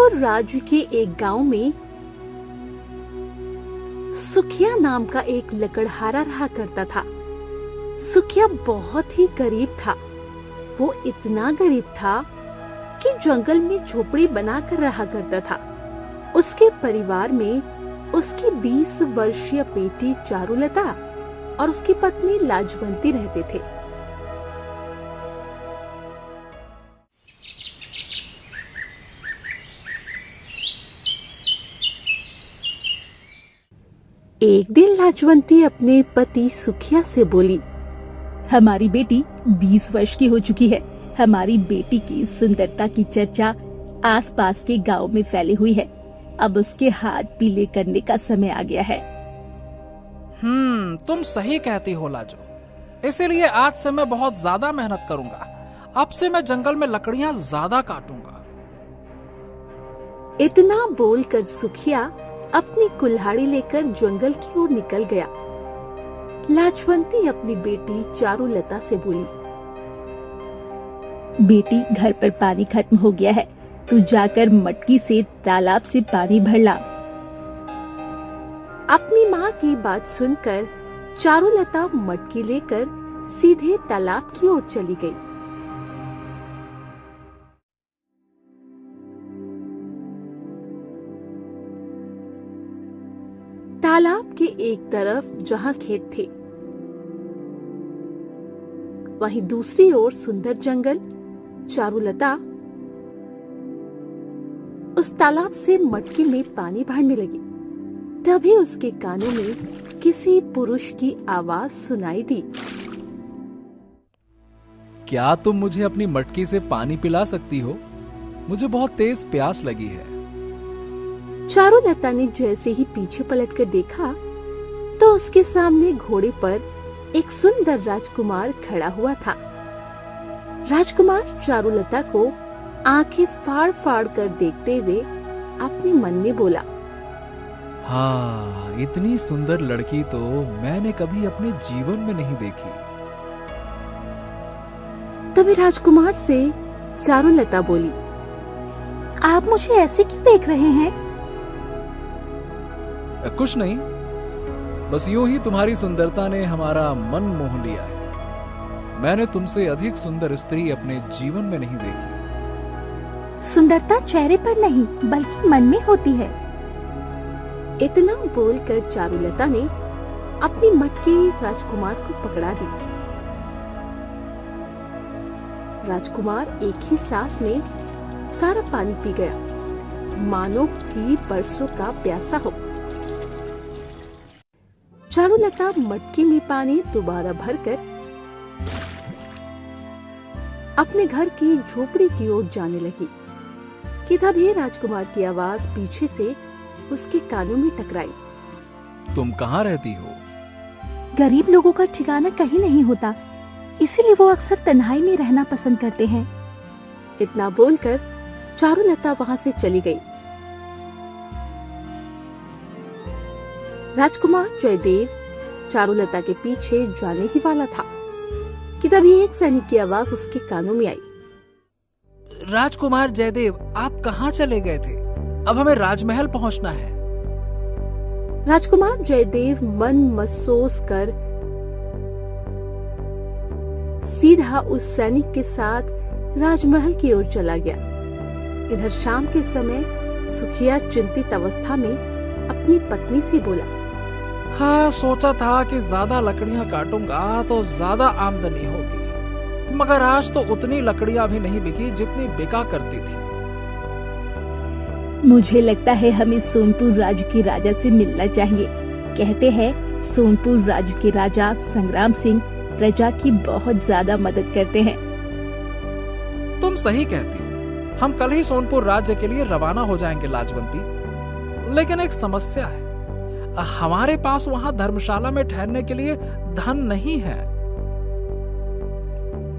सोनपुर राज्य के एक गांव में सुखिया नाम का एक लकड़हारा रहा करता था। सुखिया बहुत ही गरीब था। वो इतना गरीब था कि जंगल में झोपड़ी बनाकर रहा करता था। उसके परिवार में उसकी 20 वर्षीय बेटी चारुलता और उसकी पत्नी लाजवंती रहते थे। एक दिन लाजवंती अपने पति सुखिया से बोली, हमारी बेटी 20 वर्ष की हो चुकी है। हमारी बेटी की सुंदरता की चर्चा आसपास के गांव में फैली हुई है। अब उसके हाथ पीले करने का समय आ गया है। तुम सही कहती हो लाजो। इसीलिए आज से मैं बहुत ज्यादा मेहनत करूंगा। अब से मैं जंगल में लकड़ियां ज्यादा काटूंगा। इतना बोलकर सुखिया अपनी कुल्हाड़ी लेकर जंगल की ओर निकल गया। लाजवंती अपनी बेटी चारुलता से बोली, बेटी, घर पर पानी खत्म हो गया है। तू जाकर मटकी से तालाब से पानी भर ला। अपनी माँ की बात सुनकर चारुलता मटकी लेकर सीधे तालाब की ओर चली गई। तालाब के एक तरफ जहाँ खेत थे, वहीं दूसरी ओर सुंदर जंगल। चारुलता उस तालाब से मटकी में पानी भरने लगी। तभी उसके कानों में किसी पुरुष की आवाज सुनाई दी। क्या तुम मुझे अपनी मटकी से पानी पिला सकती हो? मुझे बहुत तेज प्यास लगी है। चारुलता ने जैसे ही पीछे पलटकर देखा तो उसके सामने घोड़े पर एक सुंदर राजकुमार खड़ा हुआ था। राजकुमार चारुलता को आंखें फाड़ फाड़ कर देखते हुए अपने मन में बोला, हाँ, इतनी सुंदर लड़की तो मैंने कभी अपने जीवन में नहीं देखी। तभी राजकुमार से चारुलता बोली, आप मुझे ऐसे क्यों देख रहे हैं? कुछ नहीं, बस यूं ही तुम्हारी सुंदरता ने हमारा मन मोह लिया है। मैंने तुमसे अधिक सुंदर स्त्री अपने जीवन में नहीं देखी। सुंदरता चेहरे पर नहीं बल्कि मन में होती है। इतना बोलकर चारुलता ने अपनी मटकी राजकुमार को पकड़ा दी। राजकुमार एक ही सांस में सारा पानी पी गया, मानो कि बरसों का प्यासा हो। चारुलता मटकी में पानी दोबारा भरकर अपने घर की झोपड़ी की ओर जाने लगी कि तभी राजकुमार की आवाज पीछे से उसके कानों में टकराई। तुम कहाँ रहती हो? गरीब लोगों का ठिकाना कहीं नहीं होता, इसीलिए वो अक्सर तन्हाई में रहना पसंद करते हैं। इतना बोलकर चारुलता वहां से चली गई। राजकुमार जयदेव चारुलता के पीछे जाने ही वाला था कि तभी एक सैनिक की आवाज उसके कानों में आई। राजकुमार जयदेव, आप कहाँ चले गए थे? अब हमें राजमहल पहुंचना है। राजकुमार जयदेव मन महसूस कर सीधा उस सैनिक के साथ राजमहल की ओर चला गया। इधर शाम के समय सुखिया चिंतित अवस्था में अपनी पत्नी से बोला, हाँ, सोचा था कि ज्यादा लकड़ियां काटूंगा तो ज्यादा आमदनी होगी, मगर आज तो उतनी लकड़ियां भी नहीं बिकी जितनी बिका करती थी। मुझे लगता है हमें सोनपुर राज्य के राजा से मिलना चाहिए। कहते हैं सोनपुर राज्य के राजा संग्राम सिंह प्रजा की बहुत ज्यादा मदद करते हैं। तुम सही कहती हो। हम कल ही सोनपुर राज्य के लिए रवाना हो जाएंगे लाजवंती। लेकिन एक समस्या है, हमारे पास वहां धर्मशाला में ठहरने के लिए धन नहीं है।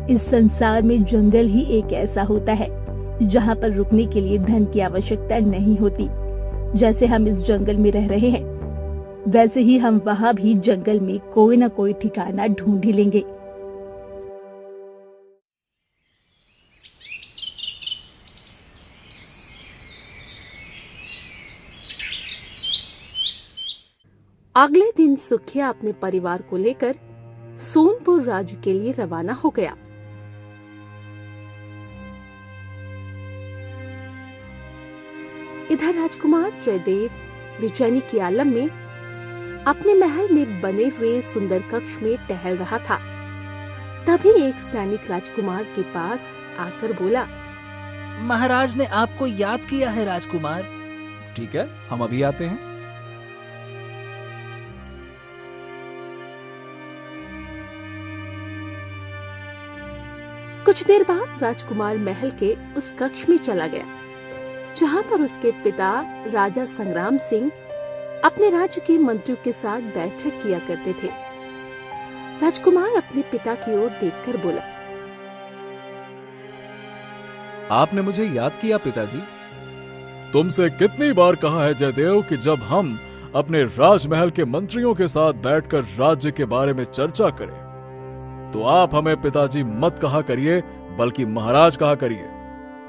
इस संसार में जंगल ही एक ऐसा होता है जहां पर रुकने के लिए धन की आवश्यकता नहीं होती। जैसे हम इस जंगल में रह रहे हैं, वैसे ही हम वहां भी जंगल में कोई न कोई ठिकाना ढूंढ ही लेंगे। अगले दिन सुखिया अपने परिवार को लेकर सोनपुर राज्य के लिए रवाना हो गया। इधर राजकुमार जयदेव बेचैनी की आलम में अपने महल में बने हुए सुंदर कक्ष में टहल रहा था। तभी एक सैनिक राजकुमार के पास आकर बोला, महाराज ने आपको याद किया है राजकुमार। ठीक है, हम अभी आते हैं। कुछ देर बाद राजकुमार महल के उस कक्ष में चला गया जहाँ पर उसके पिता राजा संग्राम सिंह अपने राज्य के मंत्रियों के साथ बैठक किया करते थे। राजकुमार अपने पिता की ओर देखकर बोला, आपने मुझे याद किया पिताजी। तुमसे कितनी बार कहा है जयदेव कि जब हम अपने राजमहल के मंत्रियों के साथ बैठकर राज्य के बारे में चर्चा करें तो आप हमें पिताजी मत कहा करिए, बल्कि महाराज कहा करिए।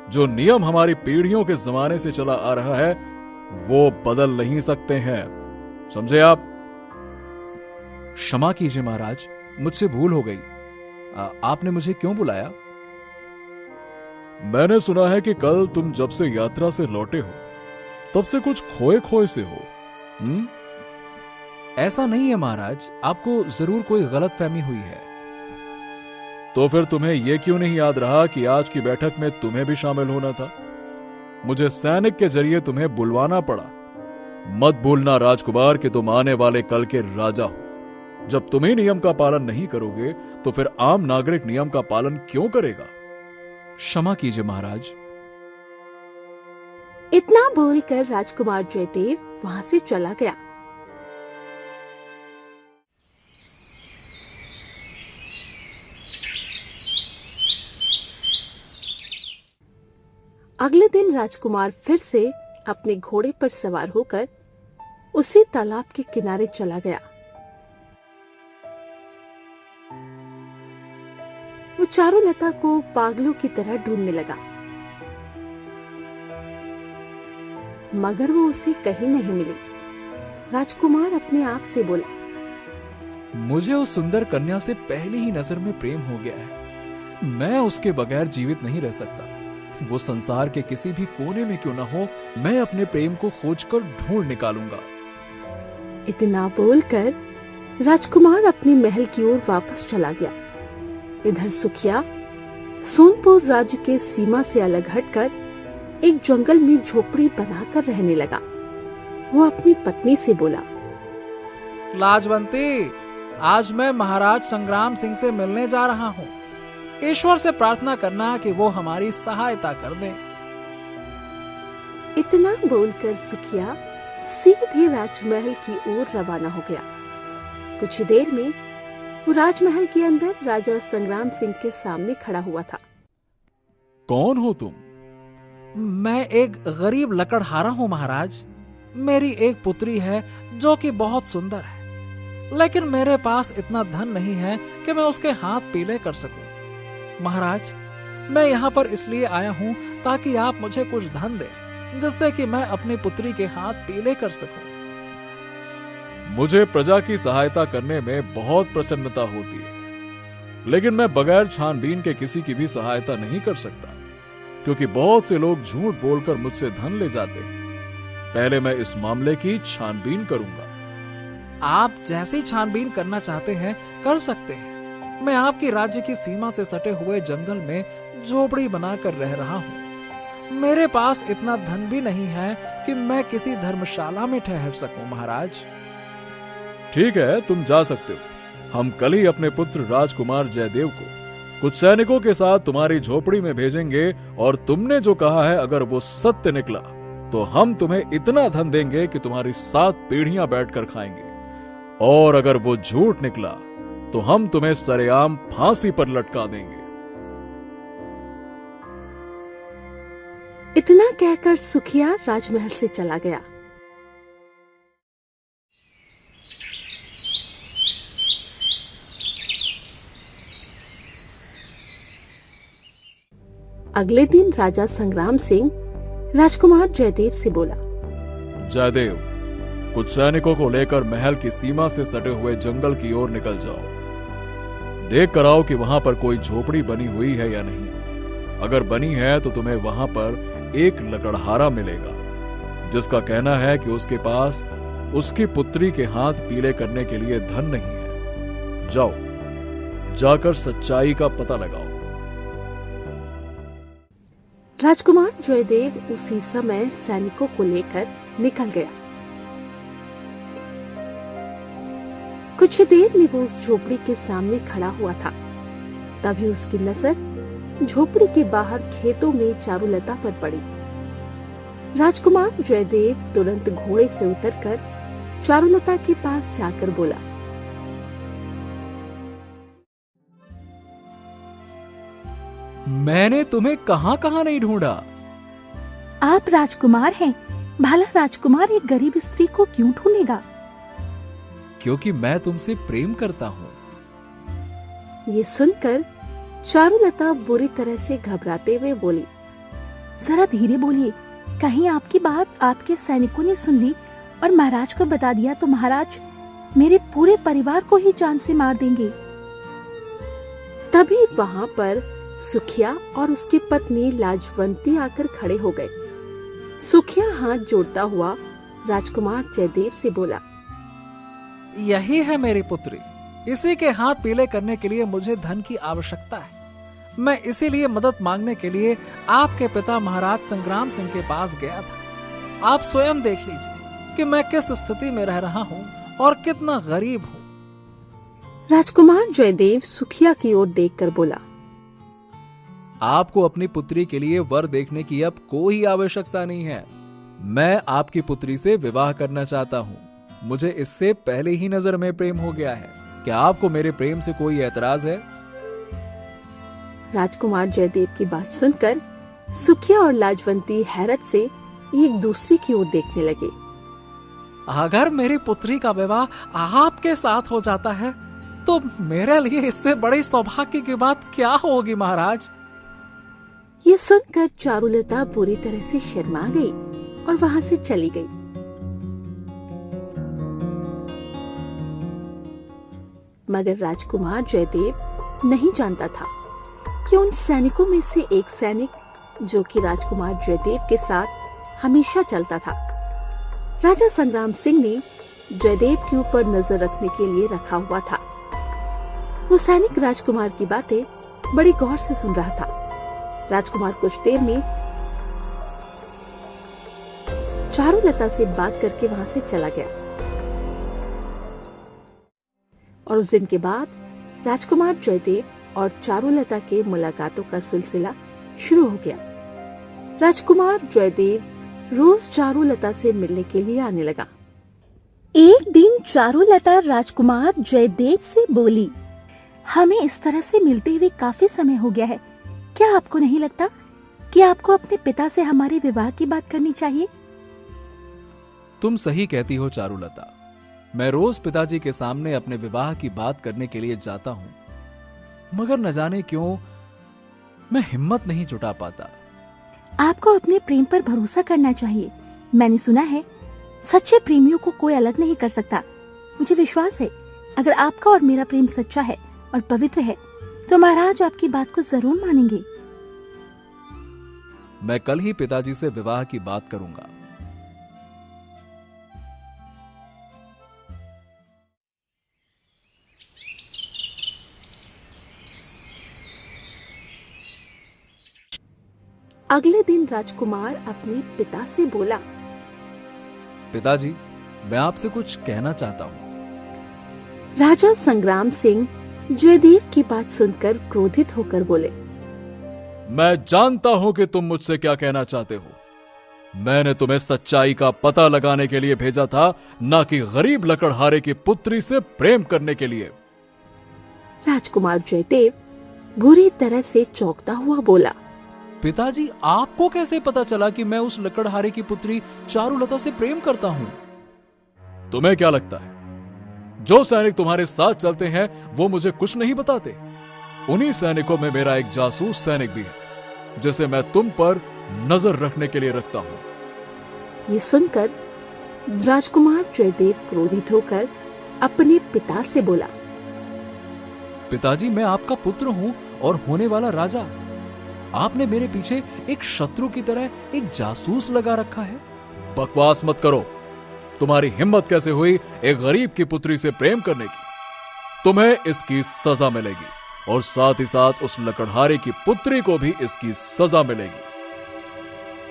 जो नियम हमारी पीढ़ियों के जमाने से चला आ रहा है वो बदल नहीं सकते हैं, समझे आप? क्षमा कीजिए महाराज, मुझसे भूल हो गई। आपने मुझे क्यों बुलाया? मैंने सुना है कि कल तुम जब से यात्रा से लौटे हो तब से कुछ खोए खोए से हो। ऐसा नहीं है महाराज, आपको जरूर कोई गलतफहमी हुई है। तो फिर तुम्हें यह क्यों नहीं याद रहा कि आज की बैठक में तुम्हें भी शामिल होना था? मुझे सैनिक के जरिए तुम्हें बुलवाना पड़ा। मत भूलना राजकुमार कि तुम आने वाले कल के राजा हो। जब तुम ही नियम का पालन नहीं करोगे तो फिर आम नागरिक नियम का पालन क्यों करेगा? क्षमा कीजिए महाराज। इतना बोलकर राजकुमार जयदेव वहां से चला गया। अगले दिन राजकुमार फिर से अपने घोड़े पर सवार होकर उसी तालाब के किनारे चला गया। वो चारुलता को पागलों की तरह ढूंढने लगा, मगर वो उसे कहीं नहीं मिली। राजकुमार अपने आप से बोला, मुझे उस सुंदर कन्या से पहली ही नजर में प्रेम हो गया है। मैं उसके बगैर जीवित नहीं रह सकता। वो संसार के किसी भी कोने में क्यों ना हो, मैं अपने प्रेम को खोजकर ढूंढ निकालूंगा। इतना बोलकर राजकुमार अपने महल की ओर वापस चला गया। इधर सुखिया सोनपुर राज्य के सीमा से अलग हटकर एक जंगल में झोपड़ी बनाकर रहने लगा। वो अपनी पत्नी से बोला, लाजवंती, आज मैं महाराज संग्राम सिंह से मिलने जा रहा हूँ। ईश्वर से प्रार्थना करना कि वो हमारी सहायता कर दे। इतना बोलकर सुखिया सीधे राजमहल की ओर रवाना हो गया। कुछ देर में वो राजमहल के अंदर राजा संग्राम सिंह के सामने खड़ा हुआ था। कौन हो तुम? मैं एक गरीब लकड़हारा हूँ महाराज। मेरी एक पुत्री है जो कि बहुत सुंदर है, लेकिन मेरे पास इतना धन नहीं है कि मैं उसके हाथ पीले कर सकूं। महाराज, मैं यहाँ पर इसलिए आया हूँ ताकि आप मुझे कुछ धन दें, जिससे कि मैं अपनी पुत्री के हाथ पीले कर सकूं। मुझे प्रजा की सहायता करने में बहुत प्रसन्नता होती है, लेकिन मैं बगैर छानबीन के किसी की भी सहायता नहीं कर सकता, क्योंकि बहुत से लोग झूठ बोलकर मुझसे धन ले जाते हैं। पहले मैं इस मामले की छानबीन करूंगा। आप जैसी छानबीन करना चाहते हैं कर सकते हैं। मैं आपकी राज्य की सीमा से सटे हुए जंगल में झोपड़ी बनाकर रह रहा हूँ। मेरे पास इतना धन भी नहीं है कि मैं किसी धर्मशाला में ठहर सकूं महाराज। ठीक है, तुम जा सकते हो। हम कल ही अपने पुत्र राजकुमार जयदेव को कुछ सैनिकों के साथ तुम्हारी झोपड़ी में भेजेंगे, और तुमने जो कहा है अगर वो सत्य निकला तो हम तुम्हें इतना धन देंगे कि तुम्हारी 7 पीढ़ियां बैठकर खाएंगे, और अगर वो झूठ निकला तो हम तुम्हें सरेआम फांसी पर लटका देंगे। इतना कहकर सुखिया राजमहल से चला गया। अगले दिन राजा संग्राम सिंह राजकुमार जयदेव से बोला, जयदेव, कुछ सैनिकों को लेकर महल की सीमा से सटे हुए जंगल की ओर निकल जाओ। देख कर आओ कि वहां पर कोई झोपड़ी बनी हुई है या नहीं। अगर बनी है तो तुम्हें वहां पर एक लकड़हारा मिलेगा, जिसका कहना है कि उसके पास उसकी पुत्री के हाथ पीले करने के लिए धन नहीं है। जाओ, जाकर सच्चाई का पता लगाओ। राजकुमार जयदेव उसी समय सैनिकों को लेकर निकल गया। कुछ देर में वो उस झोपड़ी के सामने खड़ा हुआ था। तभी उसकी नजर झोपड़ी के बाहर खेतों में चारुलता पर पड़ी। राजकुमार जयदेव तुरंत घोड़े से उतरकर चारुलता के पास जाकर बोला, मैंने तुम्हें कहां कहां नहीं ढूंढा। आप राजकुमार हैं, भला राजकुमार एक गरीब स्त्री को क्यों ढूंढेगा? क्योंकि मैं तुमसे प्रेम करता हूं। ये सुनकर चारुलता बुरी तरह से घबराते हुए बोली, जरा धीरे बोलिए, कहीं आपकी बात आपके सैनिकों ने सुन ली और महाराज को बता दिया तो महाराज मेरे पूरे परिवार को ही जान से मार देंगे। तभी वहां पर सुखिया और उसकी पत्नी लाजवंती आकर खड़े हो गए। सुखिया हाथ जोड़ता हुआ राजकुमार जयदेव से बोला, यही है मेरी पुत्री। इसी के हाथ पीले करने के लिए मुझे धन की आवश्यकता है। मैं इसीलिए मदद मांगने के लिए आपके पिता महाराज संग्राम सिंह के पास गया था। आप स्वयं देख लीजिए कि मैं किस स्थिति में रह रहा हूँ और कितना गरीब हूँ। राजकुमार जयदेव सुखिया की ओर देखकर बोला, आपको अपनी पुत्री के लिए वर देखने की अब कोई आवश्यकता नहीं है। मैं आपकी पुत्री से विवाह करना चाहता हूँ। मुझे इससे पहले ही नजर में प्रेम हो गया है। क्या आपको मेरे प्रेम से कोई एतराज है? राजकुमार जयदेव की बात सुनकर सुखिया और लाजवंती हैरत से एक दूसरे की ओर देखने लगे। अगर मेरी पुत्री का विवाह आपके साथ हो जाता है तो मेरे लिए इससे बड़ी सौभाग्य की बात क्या होगी महाराज? ये सुनकर चारुलता बुरी तरह से शर्मा गई और वहां से चली गई। मगर राजकुमार जयदेव नहीं जानता था कि उन सैनिकों में से एक सैनिक जो कि राजकुमार जयदेव के साथ हमेशा चलता था, राजा संग्राम सिंह ने जयदेव के ऊपर नजर रखने के लिए रखा हुआ था। वो सैनिक राजकुमार की बातें बड़ी गौर से सुन रहा था। राजकुमार कुछ देर में चारुलता से बात करके वहां से चला गया और उस दिन के बाद राजकुमार जयदेव और चारुलता के मुलाकातों का सिलसिला शुरू हो गया। राजकुमार जयदेव रोज चारुलता से मिलने के लिए आने लगा। एक दिन चारुलता राजकुमार जयदेव से बोली, हमें इस तरह से मिलते हुए काफी समय हो गया है। क्या आपको नहीं लगता कि आपको अपने पिता से हमारे विवाह की बात करनी चाहिए? तुम सही कहती हो चारुलता। मैं रोज पिताजी के सामने अपने विवाह की बात करने के लिए जाता हूं, मगर न जाने क्यों मैं हिम्मत नहीं जुटा पाता। आपको अपने प्रेम पर भरोसा करना चाहिए। मैंने सुना है सच्चे प्रेमियों को कोई अलग नहीं कर सकता। मुझे विश्वास है अगर आपका और मेरा प्रेम सच्चा है और पवित्र है तो महाराज आपकी बात को जरूर मानेंगे। मैं कल ही पिताजी से विवाह की बात करूंगा। अगले दिन राजकुमार अपने पिता से बोला, पिताजी, मैं आपसे कुछ कहना चाहता हूँ। राजा संग्राम सिंह जयदेव की बात सुनकर क्रोधित होकर बोले, मैं जानता हूं कि तुम मुझसे क्या कहना चाहते हो। मैंने तुम्हें सच्चाई का पता लगाने के लिए भेजा था, ना कि गरीब लकड़हारे की पुत्री से प्रेम करने के लिए। राजकुमार जयदेव बुरी तरह से चौंकता हुआ बोला, पिताजी, आपको कैसे पता चला कि मैं उस लकड़हारे की पुत्री चारुलता से प्रेम करता हूं? तुम्हें क्या लगता है जो सैनिक तुम्हारे साथ चलते हैं वो मुझे कुछ नहीं बताते? उन्हीं सैनिकों में मेरा एक जासूस सैनिक भी है जिसे मैं तुम पर नजर रखने के लिए रखता हूं। ये सुनकर राजकुमार जयदेव क्रोधित होकर अपने पिता से बोला, पिताजी, मैं आपका पुत्र हूँ और होने वाला राजा। आपने मेरे पीछे एक शत्रु की तरह एक जासूस लगा रखा है। बकवास मत करो। तुम्हारी हिम्मत कैसे हुई एक गरीब की पुत्री से प्रेम करने की? तुम्हें इसकी सजा मिलेगी और साथ ही साथ उस लकड़हारे की पुत्री को भी इसकी सजा मिलेगी।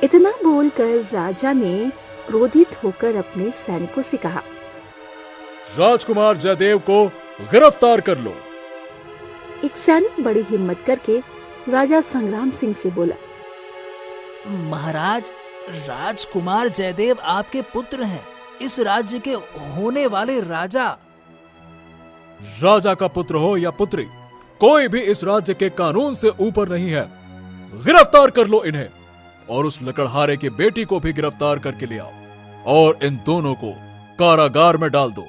इतना बोलकर राजा ने क्रोधित होकर अपने सैनिकों से कहा, राजकुमार जयदेव को गिरफ्तार कर लो। एक सैनिक बड़ी हिम्मत करके राजा संग्राम सिंह से बोला, महाराज, राजकुमार जयदेव आपके पुत्र हैं, इस राज्य के होने वाले राजा। राजा का पुत्र हो या पुत्री, कोई भी इस राज्य के कानून से ऊपर नहीं है। गिरफ्तार कर लो इन्हें और उस लकड़हारे की बेटी को भी गिरफ्तार करके ले आओ और इन दोनों को कारागार में डाल दो।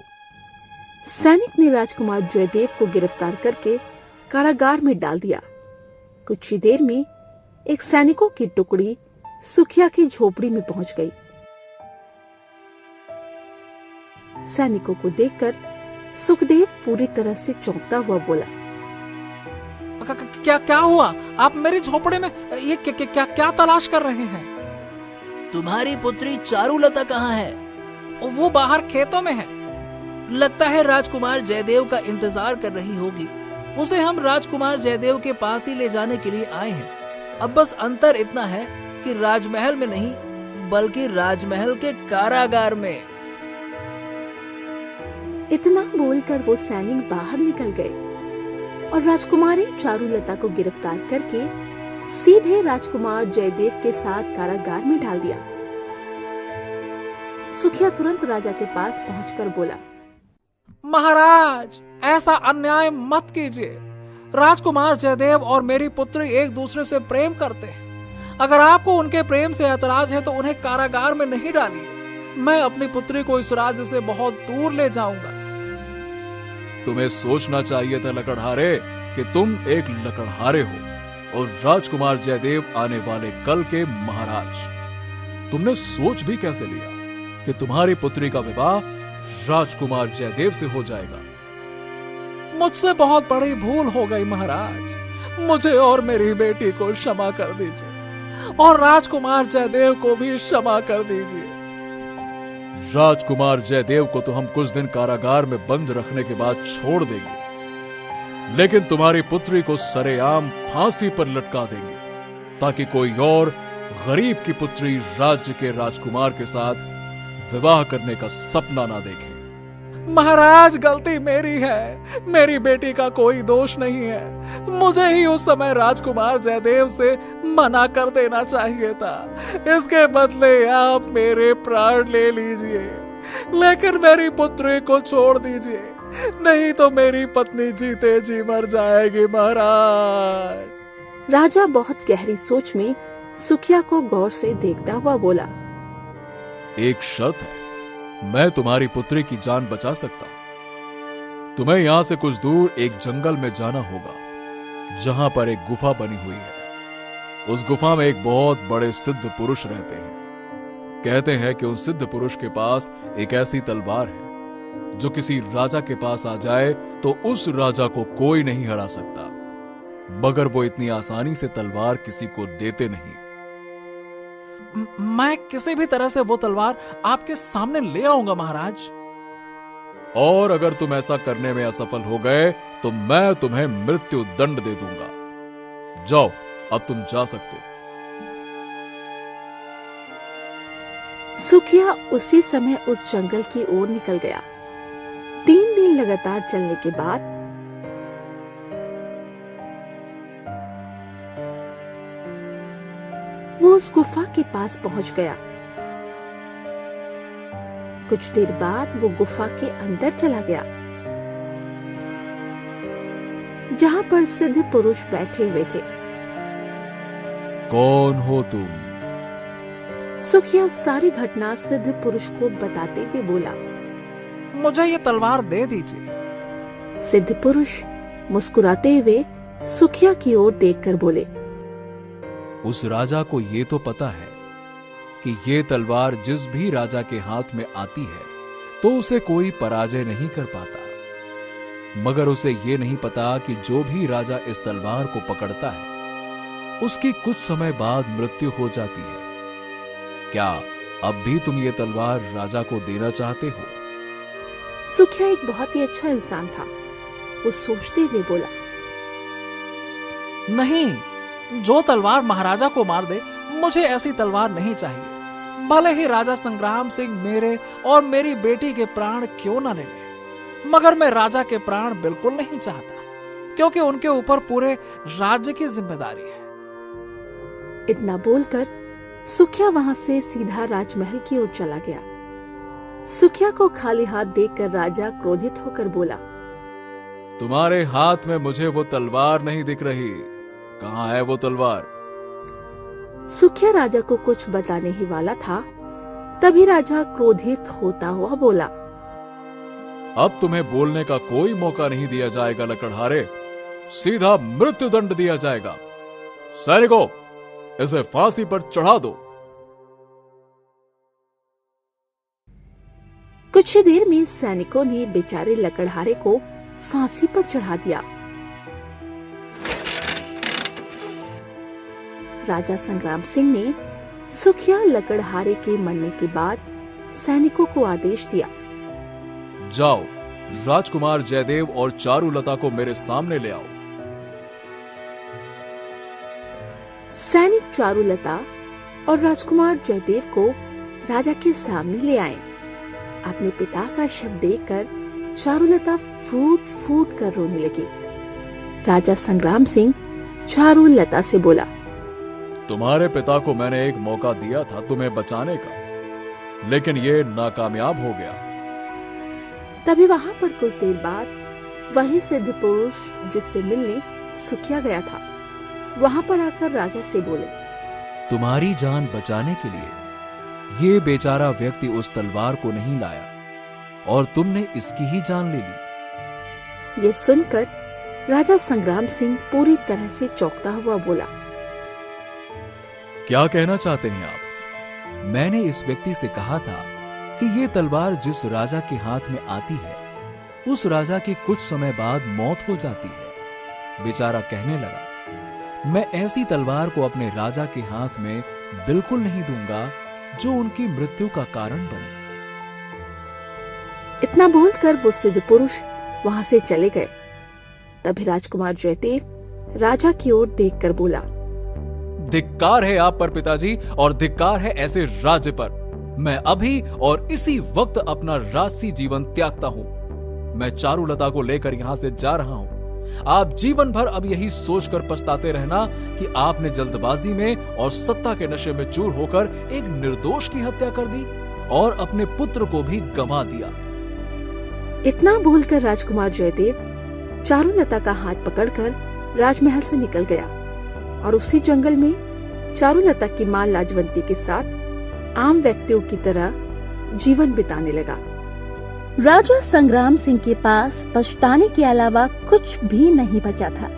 सैनिक ने राजकुमार जयदेव को गिरफ्तार करके कारागार में डाल दिया। कुछ ही देर में एक सैनिकों की टुकड़ी सुखिया की झोपड़ी में पहुंच गई। सैनिकों को देखकर सुखदेव पूरी तरह से चौंकता हुआ बोला, क्या क्या हुआ? आप मेरी झोपड़ी में ये क्या तलाश कर रहे हैं? तुम्हारी पुत्री चारुलता कहाँ है? वो बाहर खेतों में है। लगता है राजकुमार जयदेव का इंतजार कर रही होगी। उसे हम राजकुमार जयदेव के पास ही ले जाने के लिए आए हैं। अब बस अंतर इतना है कि राजमहल में नहीं बल्कि राजमहल के कारागार में। इतना बोलकर वो सैनिक बाहर निकल गए और राजकुमारी चारुलता को गिरफ्तार करके सीधे राजकुमार जयदेव के साथ कारागार में डाल दिया। सुखिया तुरंत राजा के पास पहुंचकर बोला, महाराज, ऐसा अन्याय मत कीजिए। राजकुमार जयदेव और मेरी पुत्री एक दूसरे से प्रेम करते हैं। अगर आपको उनके प्रेम से ऐतराज है तो उन्हें कारागार में नहीं डालिए। मैं अपनी पुत्री को इस राज्य से बहुत दूर ले जाऊंगा। तुम्हें सोचना चाहिए था लकड़हारे कि तुम एक लकड़हारे हो और राजकुमार जयदेव आने वाले कल के महाराज। तुमने सोच भी कैसे लिया कि तुम्हारी पुत्री का विवाह राजकुमार जयदेव से हो जाएगा? मुझसे बहुत बड़ी भूल हो गई महाराज। मुझे और मेरी बेटी को क्षमा कर दीजिए और राजकुमार जयदेव को भी क्षमा कर दीजिए। राजकुमार जयदेव को तो हम कुछ दिन कारागार में बंद रखने के बाद छोड़ देंगे, लेकिन तुम्हारी पुत्री को सरेआम फांसी पर लटका देंगे ताकि कोई और गरीब की पुत्री राज्य के राजकुमार के साथ विवाह करने का सपना ना देखे। महाराज, गलती मेरी है। मेरी बेटी का कोई दोष नहीं है। मुझे ही उस समय राजकुमार जयदेव से मना कर देना चाहिए था। इसके बदले आप मेरे प्राण ले लीजिए, लेकिन मेरी पुत्री को छोड़ दीजिए, नहीं तो मेरी पत्नी जीते जी मर जाएगी महाराज। राजा बहुत गहरी सोच में सुखिया को गौर से देखता हुआ बोला, एक शर्त है, मैं तुम्हारी पुत्री की जान बचा सकता हूं। तुम्हें यहां से कुछ दूर एक जंगल में जाना होगा जहां पर एक गुफा बनी हुई है। उस गुफा में एक बहुत बड़े सिद्ध पुरुष रहते हैं। कहते हैं कि उस सिद्ध पुरुष के पास एक ऐसी तलवार है जो किसी राजा के पास आ जाए तो उस राजा को कोई नहीं हरा सकता, मगर वो इतनी आसानी से तलवार किसी को देते नहीं। मैं किसी भी तरह से वो तलवार आपके सामने ले आऊंगा महाराज। और अगर तुम ऐसा करने में असफल हो गए तो मैं तुम्हें मृत्यु दंड दे दूंगा। जाओ, अब तुम जा सकते हो। सुखिया उसी समय उस जंगल की ओर निकल गया। 3 दिन लगातार चलने के बाद वो उस गुफा के पास पहुंच गया। कुछ देर बाद वो गुफा के अंदर चला गया, जहां पर सिद्ध पुरुष बैठे हुए थे। कौन हो तुम? सुखिया सारी घटना सिद्ध पुरुष को बताते हुए बोला, मुझे ये तलवार दे दीजिए। सिद्ध पुरुष मुस्कुराते हुए सुखिया की ओर देखकर बोले, उस राजा को ये तो पता है कि ये तलवार जिस भी राजा के हाथ में आती है तो उसे कोई पराजय नहीं कर पाता, मगर उसे ये नहीं पता कि जो भी राजा इस तलवार को पकड़ता है उसकी कुछ समय बाद मृत्यु हो जाती है। क्या अब भी तुम ये तलवार राजा को देना चाहते हो? सुखिया एक बहुत ही अच्छा इंसान था। वो सोचते हुए बोला, नहीं, जो तलवार महाराजा को मार दे, मुझे ऐसी तलवार नहीं चाहिए। भले ही राजा संग्राम सिंह मेरे और मेरी बेटी के प्राण क्यों ना ले ले, मगर मैं राजा के प्राण बिल्कुल नहीं चाहता, क्योंकि उनके ऊपर पूरे राज्य की जिम्मेदारी है। इतना बोलकर सुखिया वहां से सीधा राजमहल की ओर चला गया। सुखिया को खाली हाथ देखकर राजा क्रोधित होकर बोला, तुम्हारे हाथ में मुझे वो तलवार नहीं दिख रही, कहाँ है वो तलवार? सुखिया राजा को कुछ बताने ही वाला था, तभी राजा क्रोधित होता हुआ बोला, अब तुम्हें बोलने का कोई मौका नहीं दिया जाएगा लकड़हारे, सीधा मृत्युदंड दिया जाएगा। सैनिकों, इसे फांसी पर चढ़ा दो। कुछ ही देर में सैनिकों ने बेचारे लकड़हारे को फांसी पर चढ़ा दिया। राजा संग्राम सिंह ने सुखिया लकड़हारे के मरने के बाद सैनिकों को आदेश दिया, जाओ, राजकुमार जयदेव और चारुलता को मेरे सामने ले आओ। सैनिक चारुलता और राजकुमार जयदेव को राजा के सामने ले आए। अपने पिता का शव देखकर चारुलता फूट फूट कर रोने लगी। राजा संग्राम सिंह चारुलता से बोला, तुम्हारे पिता को मैंने एक मौका दिया था तुम्हें बचाने का, लेकिन ये नाकामयाब हो गया। तभी वहां पर कुछ देर बाद वही सिद्ध पुरुष जिससे मिलने सुखिया गया था, वहां पर आकर राजा से बोले, तुम्हारी जान बचाने के लिए ये बेचारा व्यक्ति उस तलवार को नहीं लाया और तुमने इसकी ही जान ले ली। ये सुनकर राजा संग्राम सिंह पूरी तरह से चौंकता हुआ बोला, क्या कहना चाहते हैं आप? मैंने इस व्यक्ति से कहा था कि ये तलवार जिस राजा के हाथ में आती है उस राजा की कुछ समय बाद मौत हो जाती है। बेचारा कहने लगा, मैं ऐसी तलवार को अपने राजा के हाथ में बिल्कुल नहीं दूंगा जो उनकी मृत्यु का कारण बने। इतना बोलकर वो सिद्ध पुरुष वहां से चले गए। तभी राजकुमार जयदेव राजा की ओर देखकर बोला, धिक्कार है आप पर पिताजी, और धिक्कार है ऐसे राज्य पर। मैं अभी और इसी वक्त अपना राजसी जीवन त्यागता हूं। मैं चारुलता को लेकर यहां से जा रहा हूं। आप जीवन भर अब यही सोचकर पछताते रहना कि आपने जल्दबाजी में और सत्ता के नशे में चूर होकर एक निर्दोष की हत्या कर दी और अपने पुत्र को भी गंवा दिया। इतना बोलकर राजकुमार जयदेव चारुलता का हाथ पकड़कर राजमहल से निकल गया और उसी जंगल में चारुलता की मां लाजवंती के साथ आम व्यक्तियों की तरह जीवन बिताने लगा। राजा संग्राम सिंह के पास पछताने के अलावा कुछ भी नहीं बचा था।